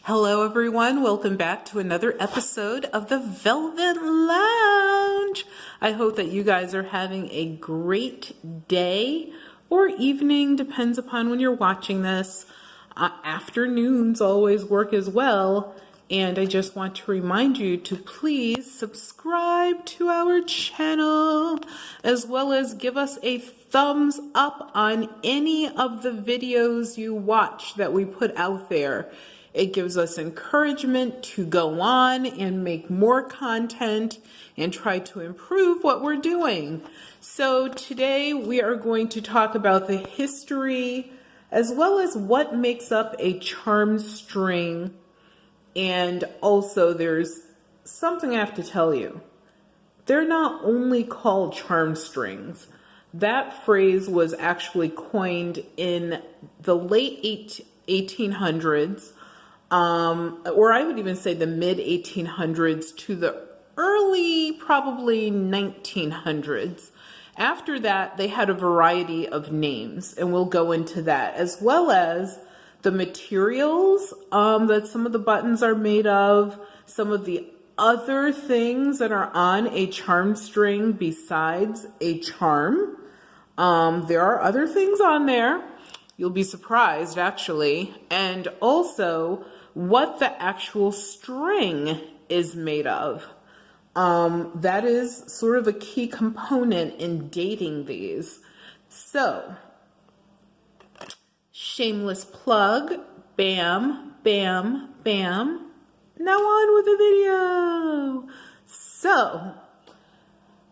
Hello everyone, welcome back to another episode of the Velvet Lounge. I hope that you guys are having a great day or evening, depends upon when you're watching this. Afternoons always work as well. And I just want to remind you to please subscribe to our channel, as well as give us a thumbs up on any of the videos you watch that we put out there. It gives us encouragement to go on and make more content and try to improve what we're doing. So today we are going to talk about the history as well as what makes up a charm string. And also there's something I have to tell you. They're not only called charm strings. That phrase was actually coined in the late 1800s. Or I would even say the mid 1800s to the early probably 1900s. After that, they had a variety of names, and we'll go into that, as well as the materials that some of the buttons are made of, some of the other things that are on a charm string besides a charm. There are other things on there. You'll be surprised, actually. And also what the actual string is made of. That is sort of a key component in dating these. So, shameless plug, bam, bam, bam. Now on with the video. So,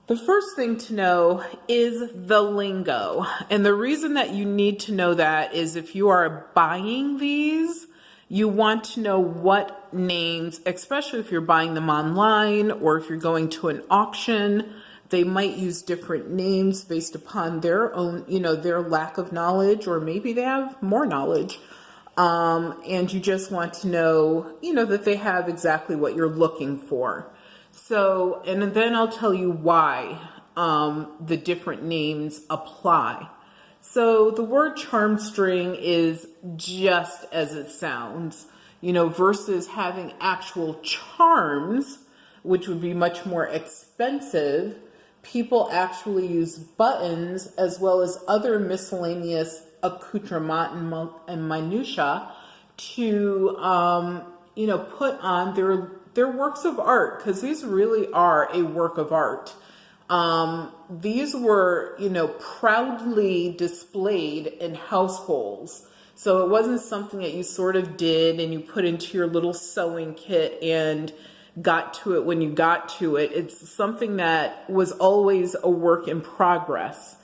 the first thing to know is the lingo. And the reason that you need to know that is if you are buying these, you want to know what names, especially if you're buying them online or if you're going to an auction, they might use different names based upon their own, their lack of knowledge, or maybe they have more knowledge. And you just want to know, that they have exactly what you're looking for. So, and then I'll tell you why the different names apply. So the word charm string is just as it sounds, versus having actual charms, which would be much more expensive. People actually use buttons as well as other miscellaneous accoutrement and minutia to, put on their works of art, because these really are a work of art. These were, proudly displayed in households. So it wasn't something that you sort of did and you put into your little sewing kit and got to it when you got to it. It's something that was always a work in progress.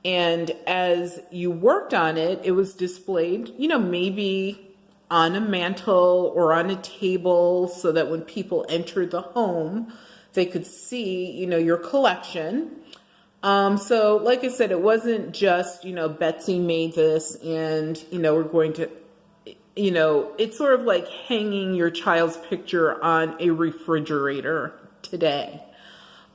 And as you worked on it, it was displayed, maybe on a mantle or on a table, so that when people entered the home, they could see, your collection. So like I said, it wasn't just, Betsy made this and, we're going to, it's sort of like hanging your child's picture on a refrigerator today.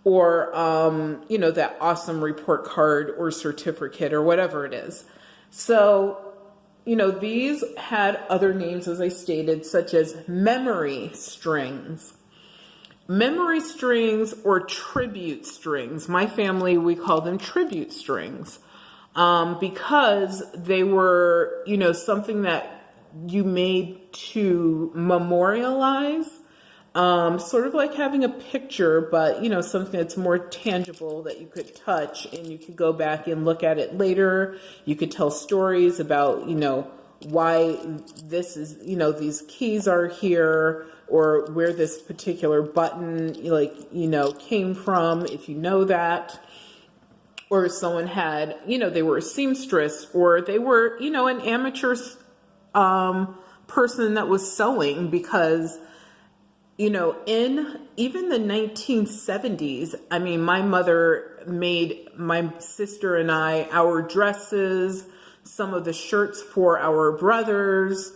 Or, that awesome report card or certificate or whatever it is. So, these had other names, as I stated, such as memory strings. Memory strings or tribute strings. My family, we call them tribute strings because they were, something that you made to memorialize, sort of like having a picture, but, something that's more tangible that you could touch and you could go back and look at it later. You could tell stories about, why this is, these keys are here, or where this particular button, came from, if you know that. Or someone had, they were a seamstress, or they were, an amateur person that was sewing, because, in even the 1970s, my mother made my sister and I our dresses, some of the shirts for our brothers.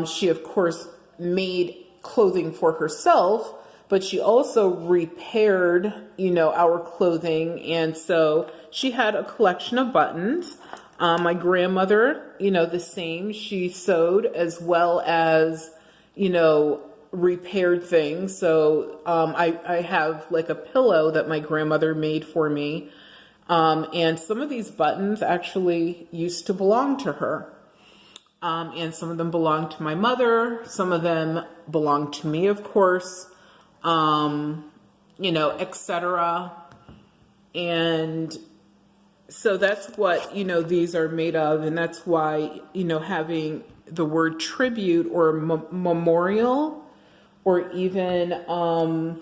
She, of course, made clothing for herself, but she also repaired, our clothing. And so she had a collection of buttons. My grandmother, the same, she sewed, as well as, you know, repaired things. So I have like a pillow that my grandmother made for me. And some of these buttons actually used to belong to her. And some of them belong to my mother. Some of them belong to me, of course, you know, etc. And so that's what, you know, these are made of. And that's why, you know, having the word tribute or memorial or even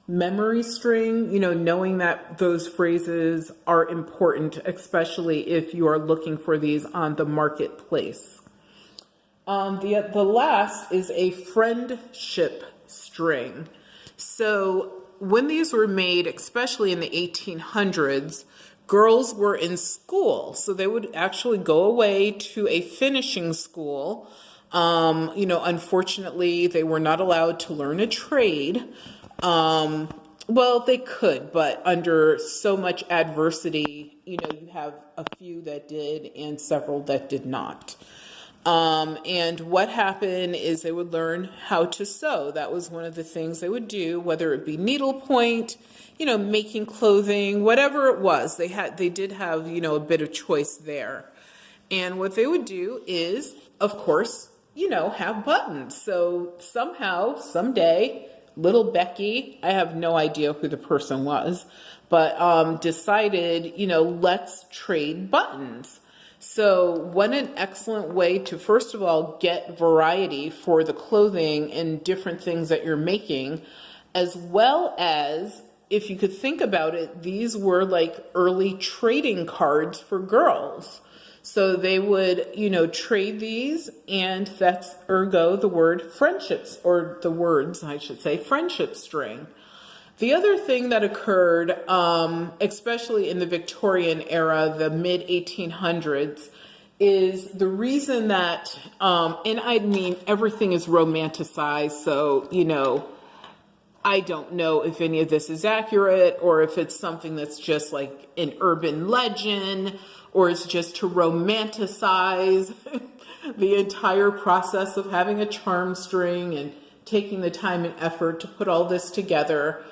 memory string, you know, knowing that those phrases are important, especially if you are looking for these on the marketplace. The last is a friendship string. So when these were made, especially in the 1800s, girls were in school. So they would actually go away to a finishing school. You know, unfortunately, they were not allowed to learn a trade. Well, they could, but under so much adversity, you know, you have a few that did and several that did not. And what happened is they would learn how to sew. That was one of the things they would do, whether it be needlepoint, you know, making clothing, whatever it was. They did have, you know, a bit of choice there. And what they would do is, of course, you know, have buttons. So somehow, someday, little Becky, I have no idea who the person was, but decided, you know, let's trade buttons. So what an excellent way to, first of all, get variety for the clothing and different things that you're making, as well as, if you could think about it, these were like early trading cards for girls. So they would, you know, trade these, and that's ergo the word friendships, or the words, I should say, friendship string. The other thing that occurred, especially in the Victorian era, the mid-1800s, is the reason that, and I mean, everything is romanticized, so, you know, I don't know if any of this is accurate or if it's something that's just like an urban legend or it's just to romanticize the entire process of having a charm string and taking the time and effort to put all this together.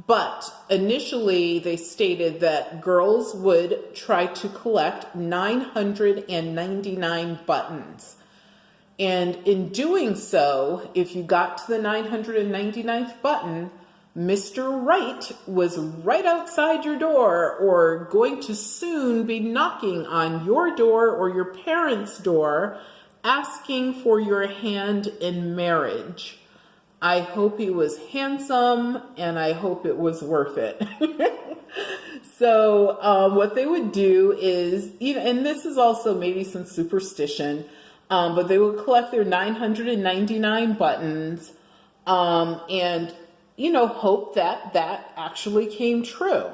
But initially they stated that girls would try to collect 999 buttons. And in doing so, if you got to the 999th button, Mr. Right was right outside your door or going to soon be knocking on your door or your parents' door asking for your hand in marriage. I hope he was handsome and I hope it was worth it. So what they would do is, you know, and this is also maybe some superstition, but they would collect their 999 buttons and, you know, hope that that actually came true.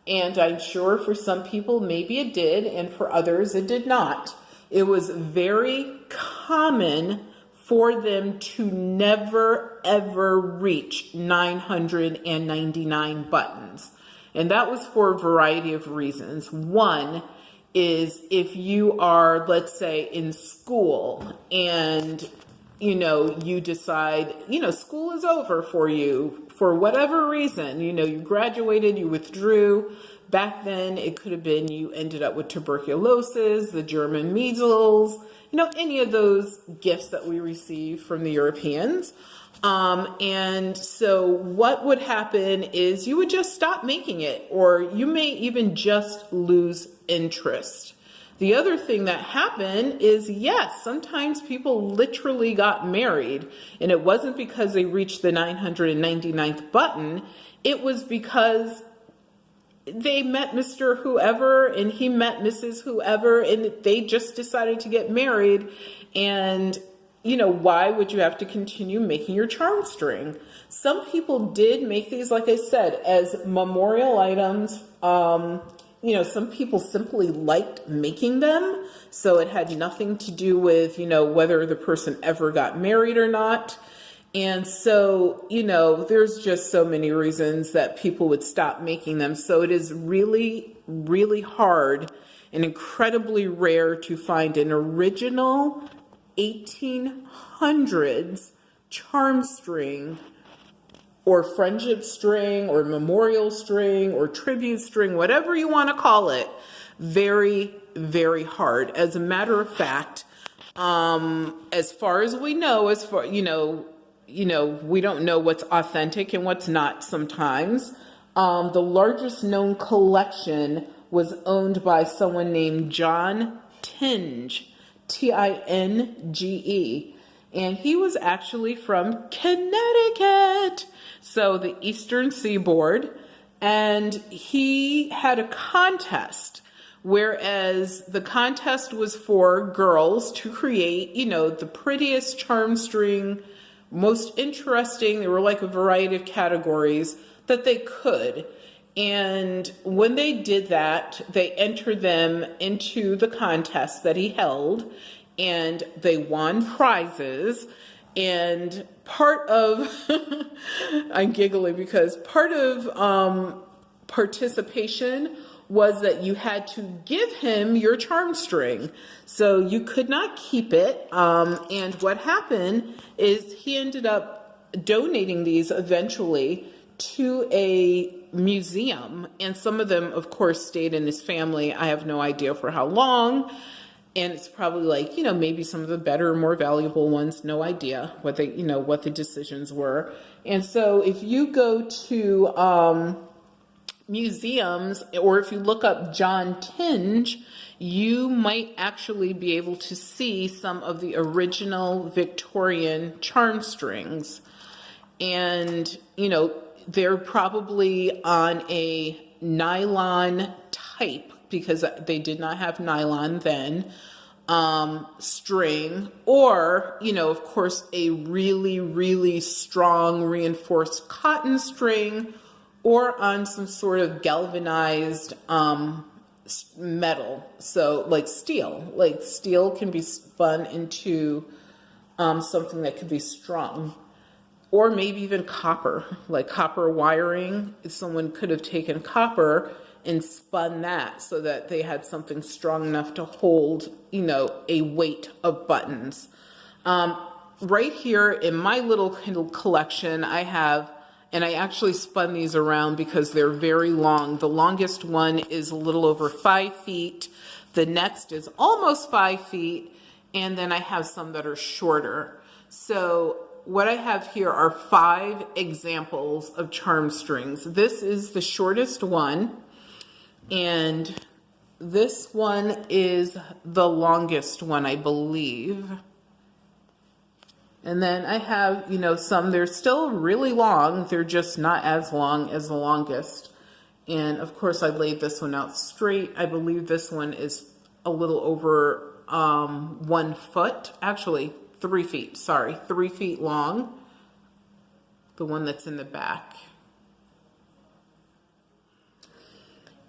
And I'm sure for some people, maybe it did, and for others, it did not. It was very common for them to never, ever reach 999 buttons. And that was for a variety of reasons. One is if you are, let's say, in school and, you know, you decide, you know, school is over for you for whatever reason, you know, you graduated, you withdrew. Back then, it could have been you ended up with tuberculosis, the German measles, you know, any of those gifts that we receive from the Europeans. And so what would happen is you would just stop making it, or you may even just lose interest. The other thing that happened is, yes, sometimes people literally got married, and it wasn't because they reached the 999th button. It was because they met Mr. Whoever and he met Mrs. Whoever, and they just decided to get married. And, you know, why would you have to continue making your charm string? Some people did make these, like I said, as memorial items. You know, some people simply liked making them. So it had nothing to do with, you know, whether the person ever got married or not. And so, you know, there's just so many reasons that people would stop making them. So it is really, really hard and incredibly rare to find an original 1800s Charmstring or friendship string or memorial string or tribute string, whatever you want to call it, very, very hard. As a matter of fact, as far as we know, we don't know what's authentic and what's not sometimes. The largest known collection was owned by someone named John Tinge, Tinge, and he was actually from Connecticut, so the Eastern Seaboard, and he had a contest, whereas the contest was for girls to create, the prettiest charm string, most interesting. There were like a variety of categories that they could. And when they did that, they entered them into the contest that he held, and they won prizes. And part of, I'm giggling because part of participation was that you had to give him your charm string. So you could not keep it. And what happened is he ended up donating these eventually to a museum. And some of them, of course, stayed in his family. I have no idea for how long. And it's probably like, maybe some of the better, more valuable ones, no idea what they, what the decisions were. And so if you go to museums, or if you look up John Tinge, you might actually be able to see some of the original Victorian charm strings. And, they're probably on a nylon type, because they did not have nylon then, string, or, of course, a really, really strong reinforced cotton string, or on some sort of galvanized metal. So like steel can be spun into something that could be strung. Or maybe even copper, like copper wiring. Someone could have taken copper and spun that so that they had something strong enough to hold, a weight of buttons. Right here in my little collection, I have, and I actually spun these around because they're very long. The longest one is a little over 5 feet. The next is almost 5 feet. And then I have some that are shorter. So what I have here are 5 examples of charm strings. This is the shortest one, and this one is the longest one, I believe. And then I have, some, they're still really long. They're just not as long as the longest. And of course I laid this one out straight. I believe this one is a little over 1 foot, actually 3 feet, 3 feet long, the one that's in the back.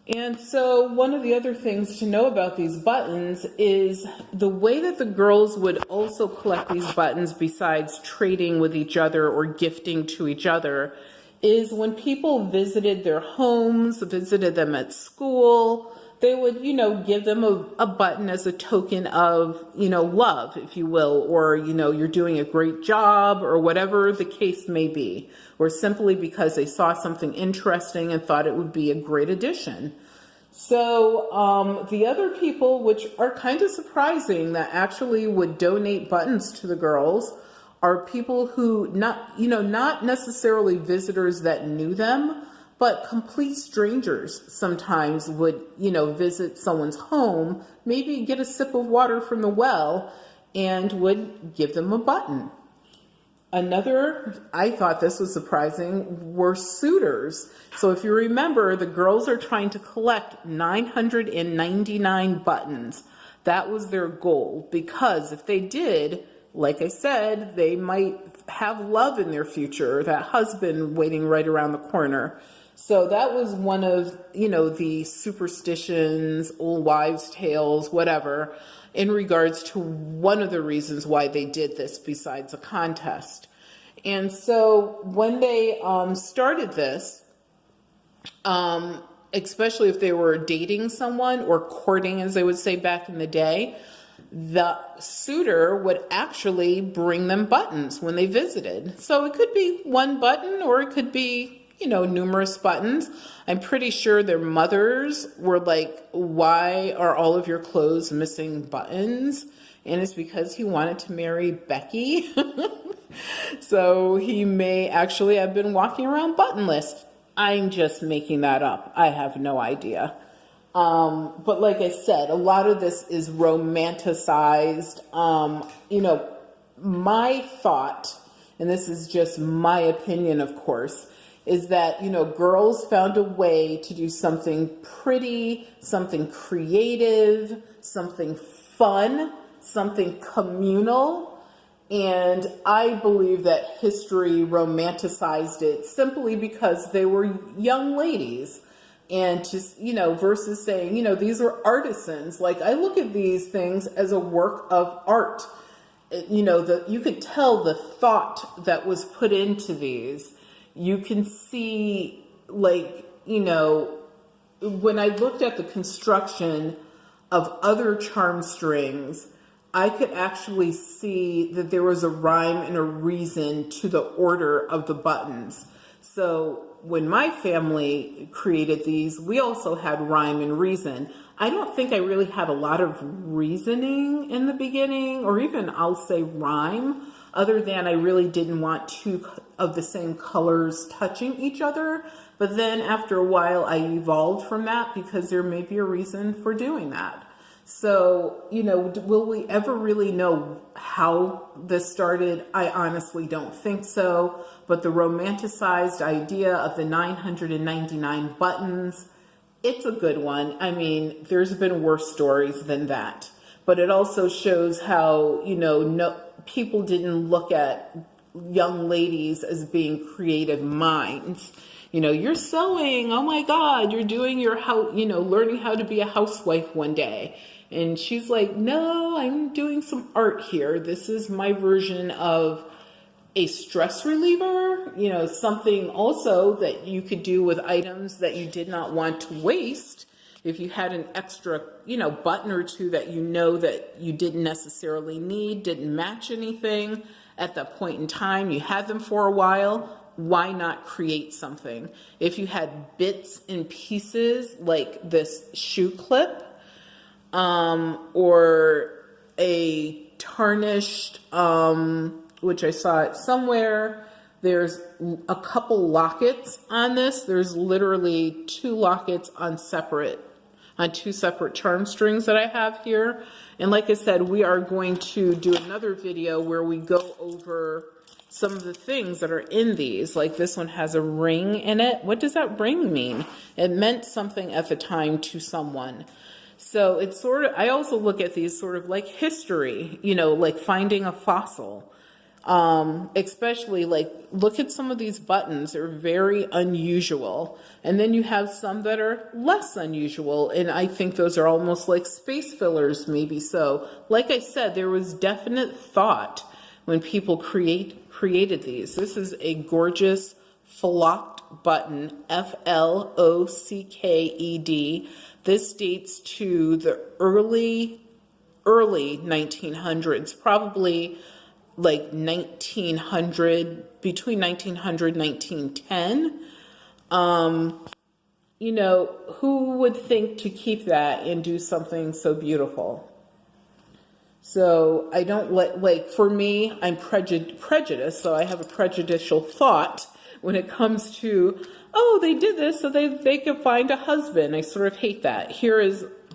And so one of the other things to know about these buttons is the way that the girls would also collect these buttons, besides trading with each other or gifting to each other, is when people visited their homes, visited them at school, they would, give them a button as a token of, love, if you will, or, you're doing a great job, or whatever the case may be, or simply because they saw something interesting and thought it would be a great addition. So the other people, which are kind of surprising, that actually would donate buttons to the girls are people who not necessarily visitors that knew them, but complete strangers sometimes would, visit someone's home, maybe get a sip of water from the well, and would give them a button. Another, I thought this was surprising, were suitors. So if you remember, the girls are trying to collect 999 buttons. That was their goal, because if they did, like I said, they might have love in their future, that husband waiting right around the corner. So that was one of, the superstitions, old wives' tales, whatever, in regards to one of the reasons why they did this besides a contest. And so when they started this, especially if they were dating someone or courting, as they would say back in the day, the suitor would actually bring them buttons when they visited. So it could be one button, or it could be, you know, numerous buttons. I'm pretty sure their mothers were like, why are all of your clothes missing buttons? And it's because he wanted to marry Becky. So he may actually have been walking around buttonless. I'm just making that up. I have no idea. But like I said, a lot of this is romanticized. You know, my thought, and this is just my opinion, of course, is that, you know, girls found a way to do something pretty, something creative, something fun, something communal. And I believe that history romanticized it simply because they were young ladies. And just, you know, versus saying, you know, these are artisans. Like, I look at these things as a work of art. You know, you could tell the thought that was put into these. You can see, like, you know, when I looked at the construction of other charm strings, I could actually see that there was a rhyme and a reason to the order of the buttons. So when my family created these, we also had rhyme and reason. I don't think I really had a lot of reasoning in the beginning, or even I'll say rhyme, other than I really didn't want two of the same colors touching each other. But then after a while, I evolved from that because there may be a reason for doing that. So, you know, will we ever really know how this started? I honestly don't think so. But the romanticized idea of the 999 buttons, it's a good one. I mean, there's been worse stories than that. But it also shows how, you know, people didn't look at young ladies as being creative minds. You know, you're sewing, oh my God, you're doing your house, you know, learning how to be a housewife one day. And she's like, no, I'm doing some art here. This is my version of a stress reliever, you know, something also that you could do with items that you did not want to waste. If you had an extra, you know, button or two that you know that you didn't necessarily need, didn't match anything at that point in time, you had them for a while, why not create something? If you had bits and pieces like this shoe clip, or a tarnished, which I saw it somewhere, there's a couple lockets on this. There's literally 2 lockets on 2 separate charm strings that I have here. And like I said, we are going to do another video where we go over some of the things that are in these. Like this one has a ring in it. What does that ring mean? It meant something at the time to someone. So it's sort of, I also look at these sort of like history, you know, like finding a fossil. Especially like, look at some of these buttons. They're very unusual. And then you have some that are less unusual. And I think those are almost like space fillers, maybe. So like I said, there was definite thought when people created these. This is a gorgeous flocked button, Flocked. This dates to the early 1900s, probably like 1900, between 1900 and 1910. You know, who would think to keep that and do something so beautiful? So I don't like, for me, I'm prejudiced, so I have a prejudicial thought when it comes to, oh, they did this so they could find a husband. I sort of hate that.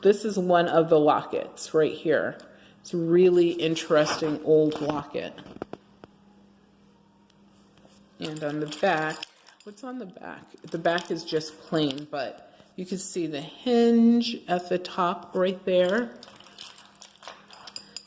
This is one of the lockets right here. It's a really interesting old locket. And on the back, what's on the back? The back is just plain, but you can see the hinge at the top right there.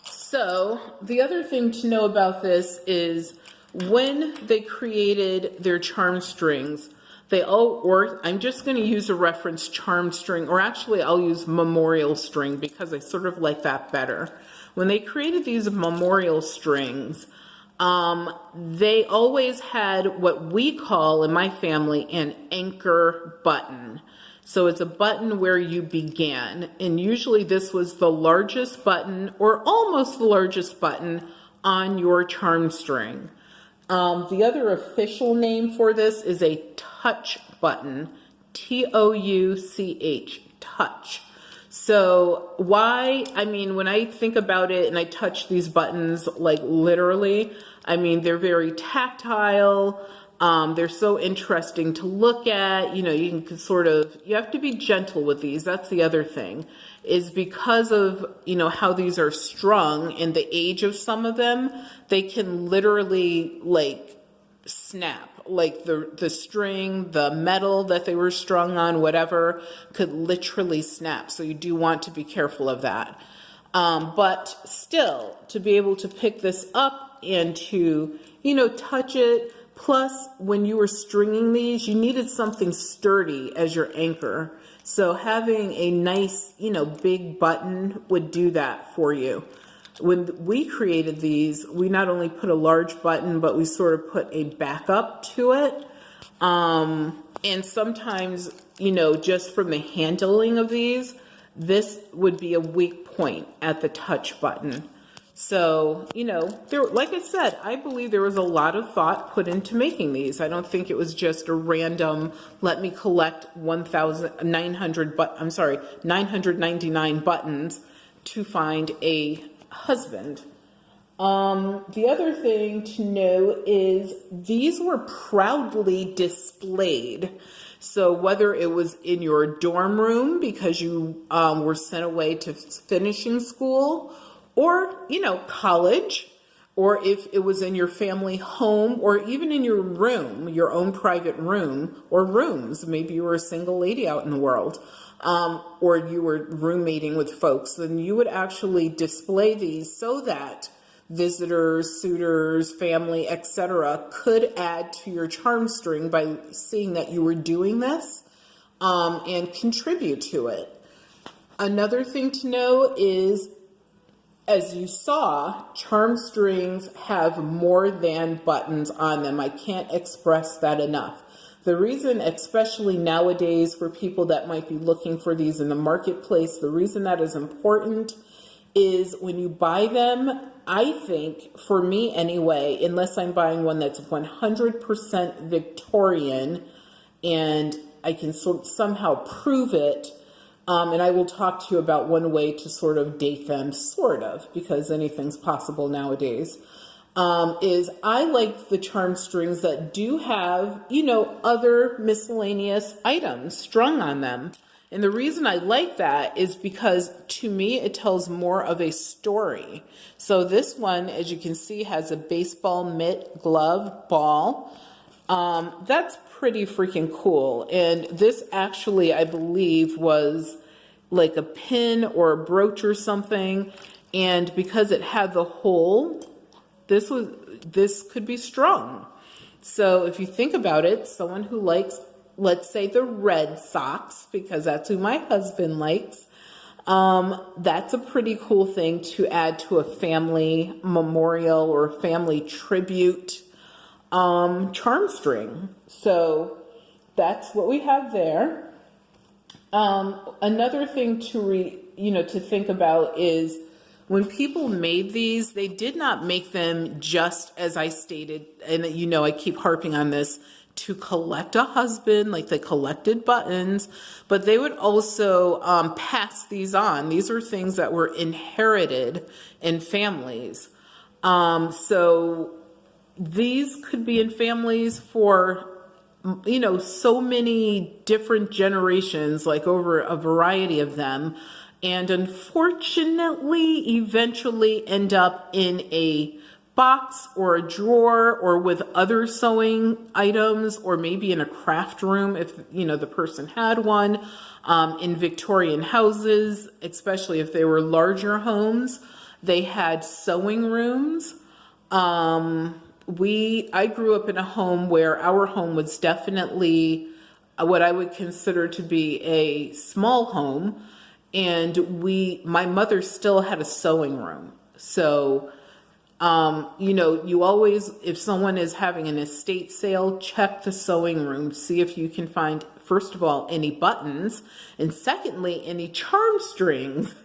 So the other thing to know about this is when they created their charm strings, I'm just going to use a reference charm string, or actually I'll use memorial string because I sort of like that better. When they created these memorial strings, they always had what we call in my family an anchor button. So it's a button where you began, and usually this was the largest button or almost the largest button on your charm string. The other official name for this is a touch button, Touch, touch. So why, I mean, when I think about it and I touch these buttons, like literally, I mean, they're very tactile. They're so interesting to look at. You know, you can sort of, you have to be gentle with these. That's the other thing, is because of, you know, how these are strung and the age of some of them, they can literally like snap. Like the string, the metal that they were strung on, whatever, could literally snap. So you do want to be careful of that. But still, to be able to pick this up and to, you know, touch it. Plus, when you were stringing these, you needed something sturdy as your anchor. So having a nice, you know, big button would do that for you. When we created these, we not only put a large button, but we sort of put a backup to it. And sometimes, you know, just from the handling of these, this would be a weak point at the touch button. So, you know, there, like I said, I believe there was a lot of thought put into making these. I don't think it was just a random, let me collect 999 buttons to find a husband. The other thing to know is these were proudly displayed. So whether it was in your dorm room because you were sent away to finishing school, or, you know, college, or if it was in your family home, or even in your room, your own private room, or rooms. Maybe you were a single lady out in the world, or you were roommating with folks, then you would actually display these so that visitors, suitors, family, etc. could add to your charm string by seeing that you were doing this and contribute to it. Another thing to know is, as you saw, charm strings have more than buttons on them. I can't express that enough. The reason, especially nowadays for people that might be looking for these in the marketplace, the reason that is important is when you buy them, I think, for me anyway, unless I'm buying one that's 100% Victorian and I can somehow prove it, and I will talk to you about one way to sort of date them, sort of, because anything's possible nowadays, is I like the charm strings that do have, you know, other miscellaneous items strung on them. And the reason I like that is because to me, it tells more of a story. So this one, as you can see, has a baseball mitt, glove, ball. That's pretty freaking cool. And this actually, I believe, was like a pin or a brooch or something. And because it had the hole, this could be strung. So if you think about it, someone who likes, let's say, the Red Sox, because that's who my husband likes, that's a pretty cool thing to add to a family memorial or family tribute charm string. So that's what we have there. Another thing to think about is when people made these, they did not make them just as I stated, and you know, I keep harping on this, to collect a husband, like they collected buttons, but they would also pass these on. These are things that were inherited in families. So these could be in families for, you know, so many different generations, like over a variety of them, and unfortunately eventually end up in a box or a drawer or with other sewing items, or maybe in a craft room if, you know, the person had one. In Victorian houses, especially if they were larger homes, they had sewing rooms. I grew up in a home where our home was definitely what I would consider to be a small home, and my mother still had a sewing room. So You know, you always, if someone is having an estate sale, check the sewing room. See if you can find, first of all, any buttons, and secondly, any charm strings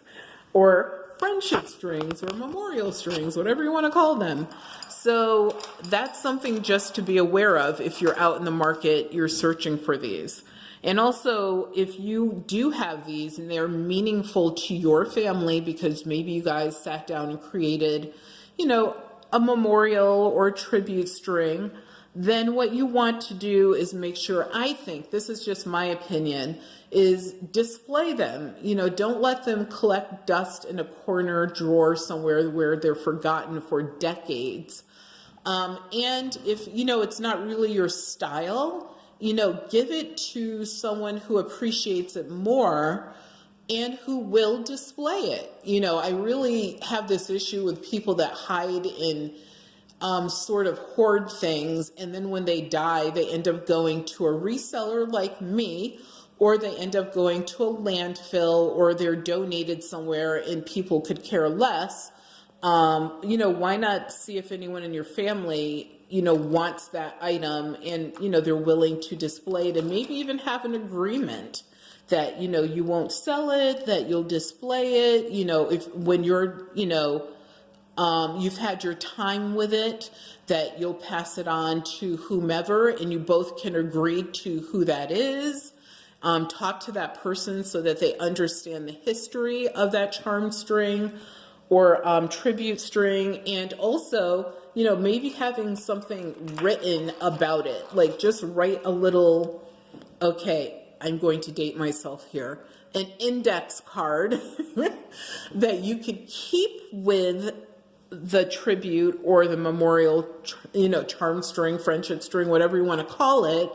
or friendship strings or memorial strings, whatever you want to call them. So that's something just to be aware of if you're out in the market, you're searching for these. And also, if you do have these and they're meaningful to your family because maybe you guys sat down and created, you know, a memorial or a tribute string, then what you want to do is make sure, I think, this is just my opinion, is display them. You know, don't let them collect dust in a corner drawer somewhere where they're forgotten for decades. And if, you know, it's not really your style, you know, give it to someone who appreciates it more and who will display it. You know, I really have this issue with people that hide in sort of hoard things, and then when they die, they end up going to a reseller like me, or they end up going to a landfill, or they're donated somewhere and people could care less. You know, why not see if anyone in your family, you know, wants that item and, you know, they're willing to display it, and maybe even have an agreement that, you know, you won't sell it, that you'll display it, you know, if when you're, you know, you've had your time with it, that you'll pass it on to whomever, and you both can agree to who that is. Talk to that person so that they understand the history of that charm string or tribute string, and also, you know, maybe having something written about it, like just write a little, okay, I'm going to date myself here, an index card that you could keep with the tribute or the memorial, you know, charm string, friendship string, whatever you want to call it,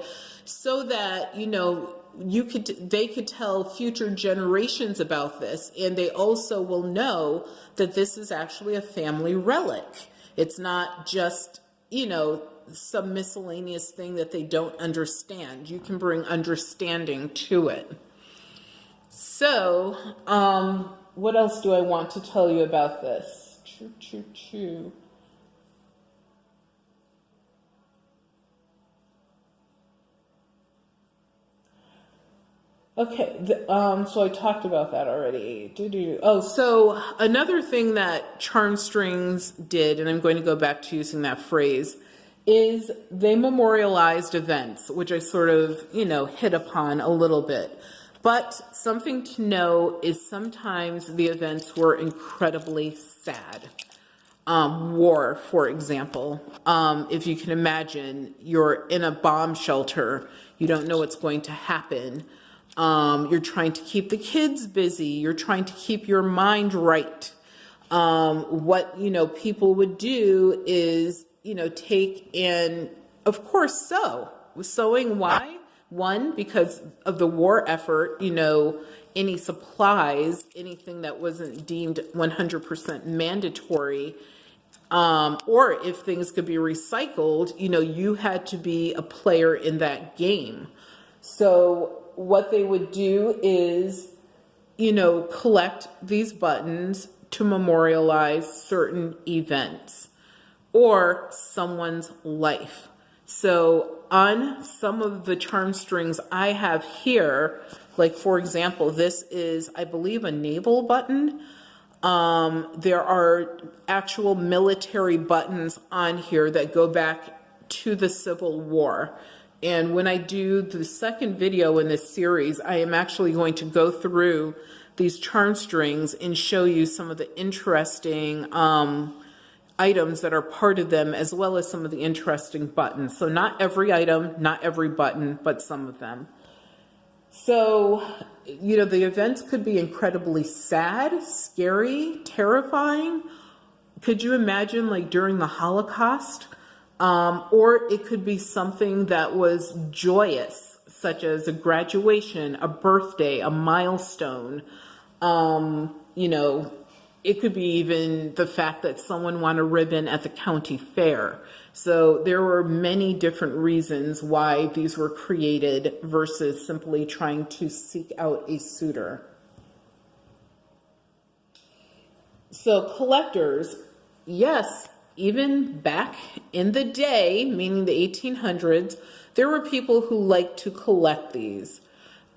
so that, you know, they could tell future generations about this, and they also will know that this is actually a family relic. It's not just, you know, some miscellaneous thing that they don't understand. You can bring understanding to it. So, what else do I want to tell you about this? Okay, so I talked about that already. Oh, so another thing that Charmstrings did, and I'm going to go back to using that phrase, is they memorialized events, which I sort of, you know, hit upon a little bit. But something to know is sometimes the events were incredibly sad. War, for example. If you can imagine, you're in a bomb shelter, you don't know what's going to happen. You're trying to keep the kids busy. You're trying to keep your mind right. What, you know, people would do is, you know, take and, of course, sew. Sewing, why? One, because of the war effort, you know, any supplies, anything that wasn't deemed 100% mandatory, or if things could be recycled, you know, you had to be a player in that game. So what they would do is, you know, collect these buttons to memorialize certain events or someone's life. So on some of the charm strings I have here, like for example, this is, I believe, a naval button. There are actual military buttons on here that go back to the Civil War. And when I do the second video in this series, I am actually going to go through these charm strings and show you some of the interesting items that are part of them, as well as some of the interesting buttons. So not every item, not every button, but some of them. So, you know, the events could be incredibly sad, scary, terrifying. Could you imagine, like, during the Holocaust? Or it could be something that was joyous, such as a graduation, a birthday, a milestone. You know, it could be even the fact that someone won a ribbon at the county fair. So there were many different reasons why these were created versus simply trying to seek out a suitor. So collectors, yes, even back in the day, meaning the 1800s, there were people who liked to collect these.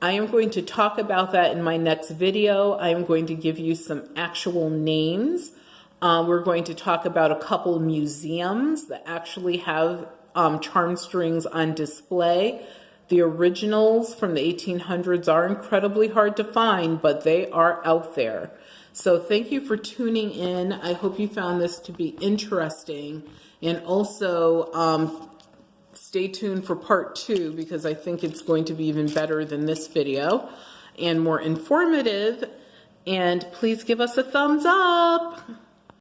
I am going to talk about that in my next video. I am going to give you some actual names. We're going to talk about a couple museums that actually have charm strings on display. The originals from the 1800s are incredibly hard to find, but they are out there. So thank you for tuning in. I hope you found this to be interesting. And also stay tuned for part 2, because I think it's going to be even better than this video and more informative. And please give us a thumbs up.